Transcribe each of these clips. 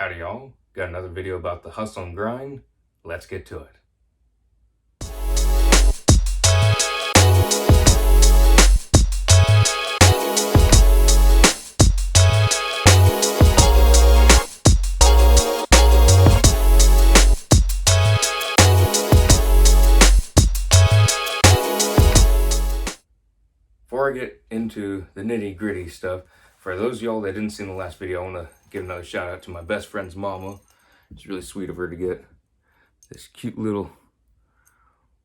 Howdy y'all, got another video about the hustle and grind. Let's get to it. Before I get into the nitty gritty stuff, for those of y'all that didn't see in the last video, I want to give another shout out to my best friend's mama. It's really sweet of her to get this cute little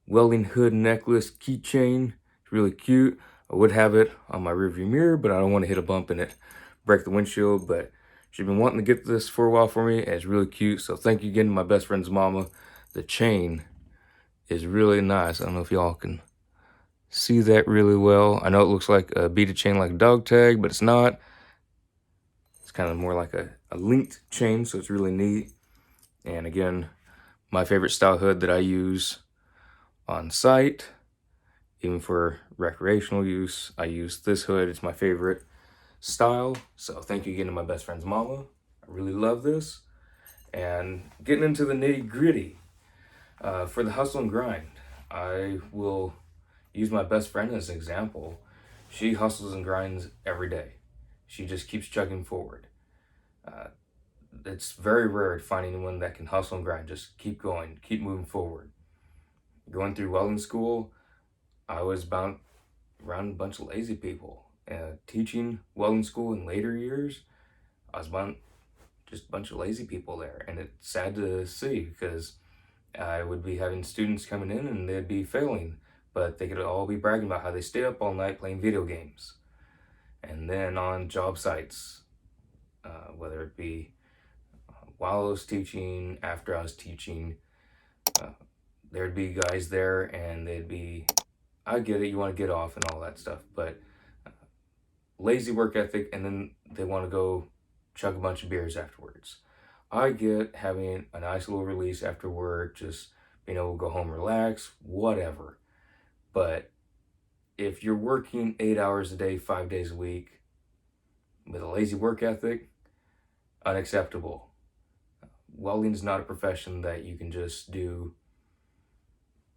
welding hood necklace keychain. It's really cute. I would have it on my rearview mirror, but I don't want to hit a bump in it, break the windshield. But she's been wanting to get this for a while for me, and it's really cute. So thank you again to my best friend's mama. The chain is really nice. I don't know if y'all can see that really well. I know it looks like a beaded chain like a dog tag, but it's not. It's kind of more like a linked chain, so it's really neat. And again, my favorite style hood that I use on site, even for recreational use, I use this hood. It's my favorite style. So thank you again to my best friend's mama. I really love this. And getting into the nitty gritty, for the hustle and grind, I will use my best friend as an example. She hustles and grinds every day. She just keeps chugging forward. It's very rare to find anyone that can hustle and grind, just keep going, keep moving forward. Going through welding school, I was around a bunch of lazy people. Teaching welding school in later years, I was just a bunch of lazy people there. And it's sad to see because I would be having students coming in and they'd be failing, but they could all be bragging about how they stay up all night playing video games. And then on job sites, whether it be while I was teaching, after I was teaching, there'd be guys there and they'd be, I get it, you want to get off and all that stuff, but lazy work ethic, and then they want to go chug a bunch of beers afterwards. I get having a nice little release after work, just being able to go home, relax, whatever. But if you're working 8 hours a day, 5 days a week, with a lazy work ethic, unacceptable. Welding is not a profession that you can just do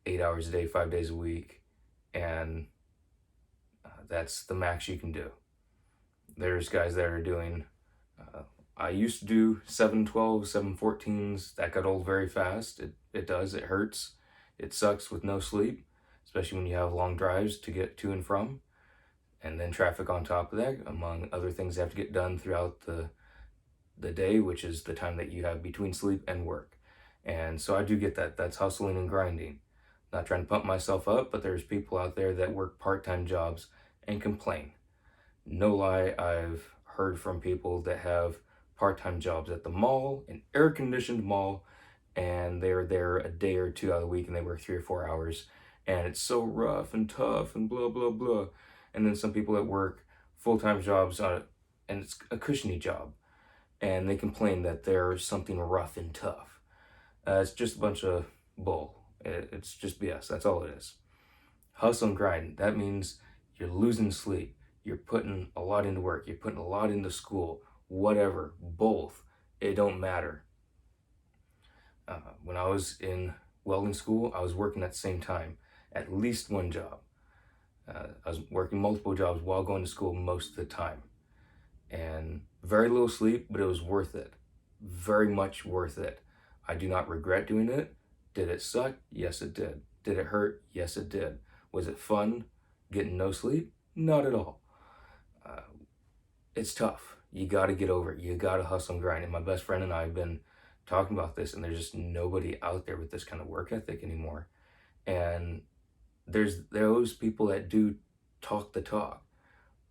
8 hours a day, 5 days a week, and that's the max you can do. There's guys that are doing, I used to do 7/12, 7/14s. That got old very fast. It does, it hurts. It sucks with no sleep, especially when you have long drives to get to and from, and then traffic on top of that, among other things that have to get done throughout the day, which is the time that you have between sleep and work. And so I do get that. That's hustling and grinding. Not trying to pump myself up, but there's people out there that work part-time jobs and complain. No lie, I've heard from people that have part-time jobs at the mall, an air-conditioned mall, and they're there a day or two out of the week and they work 3 or 4 hours, and it's so rough and tough and blah, blah, blah. And then some people that work full-time jobs on it, and it's a cushiony job, and they complain that there's something rough and tough. It's just a bunch of bull. It's just BS. That's all it is. Hustle and grind. That means you're losing sleep. You're putting a lot into work. You're putting a lot into school. Whatever. Both. It don't matter. When I was in welding school, I was working at the same time. At least one job. I was working multiple jobs while going to school most of the time. And very little sleep, but it was worth it. Very much worth it. I do not regret doing it. Did it suck? Yes, it did. Did it hurt? Yes, it did. Was it fun getting no sleep? Not at all. It's tough. You got to get over it. You got to hustle and grind. And my best friend and I have been talking about this, and there's just nobody out there with this kind of work ethic anymore. And there's those people that do talk the talk,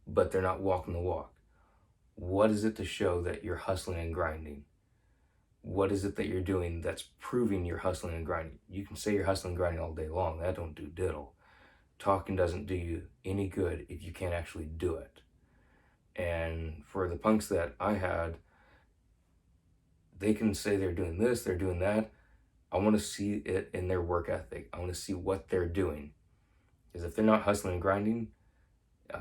but they're not walking the walk. What is it to show that you're hustling and grinding? What is it that you're doing that's proving you're hustling and grinding? You can say you're hustling and grinding all day long. That don't do diddle. Talking doesn't do you any good if you can't actually do it. And for the punks that I had, they can say they're doing this, they're doing that. I want to see it in their work ethic. I want to see what they're doing. Because if they're not hustling and grinding,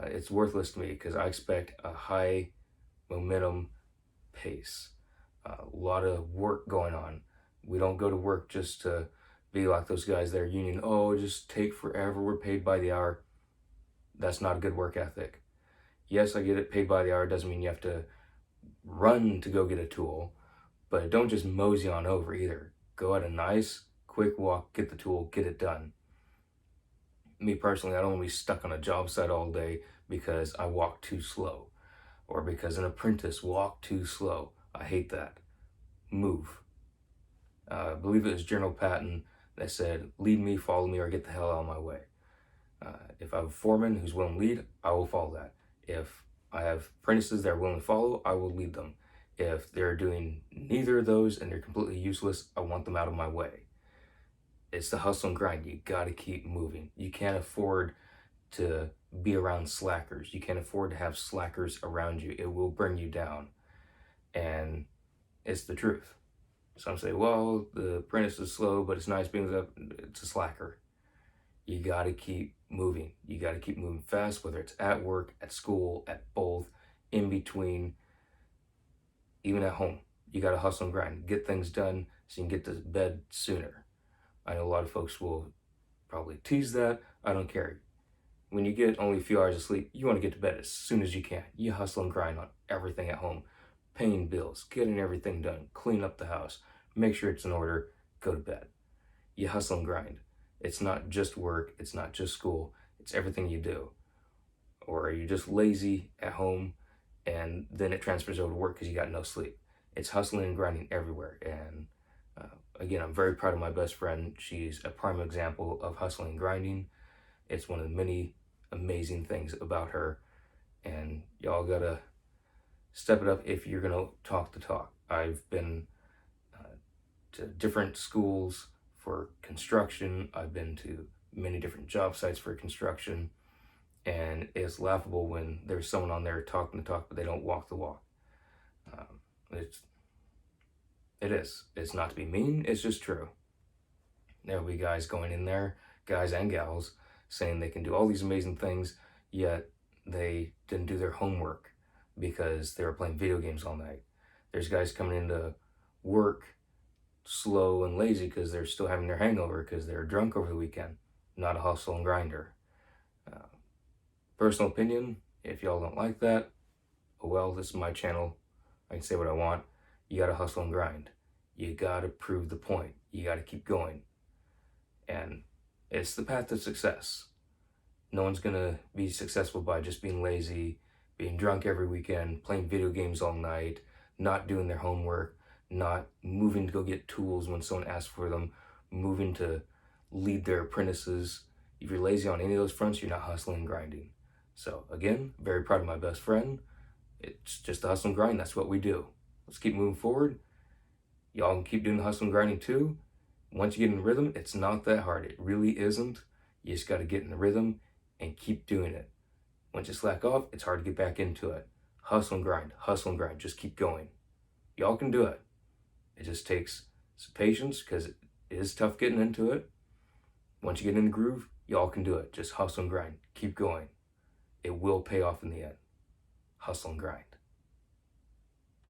it's worthless to me, because I expect a high momentum pace. A lot of work going on. We don't go to work just to be like those guys that are union. Oh, just take forever. We're paid by the hour. That's not a good work ethic. Yes, I get it. Paid by the hour doesn't mean you have to run to go get a tool, but don't just mosey on over either. Go at a nice, quick walk, get the tool, get it done. Me personally, I don't want to be stuck on a job site all day because I walk too slow or because an apprentice walked too slow. I hate that. Move. I believe it was General Patton that said, lead me, follow me, or get the hell out of my way. If I have a foreman who's willing to lead, I will follow that. If I have apprentices that are willing to follow, I will lead them. If they're doing neither of those and they're completely useless, I want them out of my way. It's the hustle and grind. You got to keep moving. You can't afford to be around slackers. You can't afford to have slackers around you. It will bring you down. And it's the truth. Some say, well, the apprentice is slow, but it's nice being up. It's a slacker. You got to keep moving. You got to keep moving fast, whether it's at work, at school, at both, in between, even at home. You got to hustle and grind. Get things done so you can get to bed sooner. I know a lot of folks will probably tease that. I don't care. When you get only a few hours of sleep, you want to get to bed as soon as you can. You hustle and grind on everything at home. Paying bills, getting everything done, clean up the house, make sure it's in order, go to bed. You hustle and grind. It's not just work, it's not just school, it's everything you do. Or are you just lazy at home and then it transfers over to work because you got no sleep? It's hustling and grinding everywhere. And again, I'm very proud of my best friend. She's a prime example of hustling and grinding. It's one of the many amazing things about her. And y'all gotta step it up if you're gonna talk the talk. I've been to different schools for construction. I've been to many different job sites for construction, and it's laughable when there's someone on there talking the talk, but they don't walk the walk. It is. It's not to be mean. It's just true. There'll be guys going in there, guys and gals, saying they can do all these amazing things, yet they didn't do their homework because they were playing video games all night. There's guys coming into work slow and lazy because they're still having their hangover because they're drunk over the weekend. Not a hustle and grinder. Personal opinion, if y'all don't like that, oh well, this is my channel. I can say what I want. You gotta hustle and grind. You gotta prove the point. You gotta keep going. And it's the path to success. No one's gonna be successful by just being lazy, being drunk every weekend, playing video games all night, not doing their homework, not moving to go get tools when someone asks for them, moving to lead their apprentices. If you're lazy on any of those fronts, you're not hustling and grinding. So again, very proud of my best friend. It's just the hustle and grind. That's what we do. Let's keep moving forward. Y'all can keep doing the hustle and grinding too. Once you get in the rhythm, it's not that hard. It really isn't. You just got to get in the rhythm and keep doing it. Once you slack off, it's hard to get back into it. Hustle and grind, hustle and grind. Just keep going. Y'all can do it. It just takes some patience because it is tough getting into it. Once you get in the groove, y'all can do it. Just hustle and grind. Keep going. It will pay off in the end. Hustle and grind.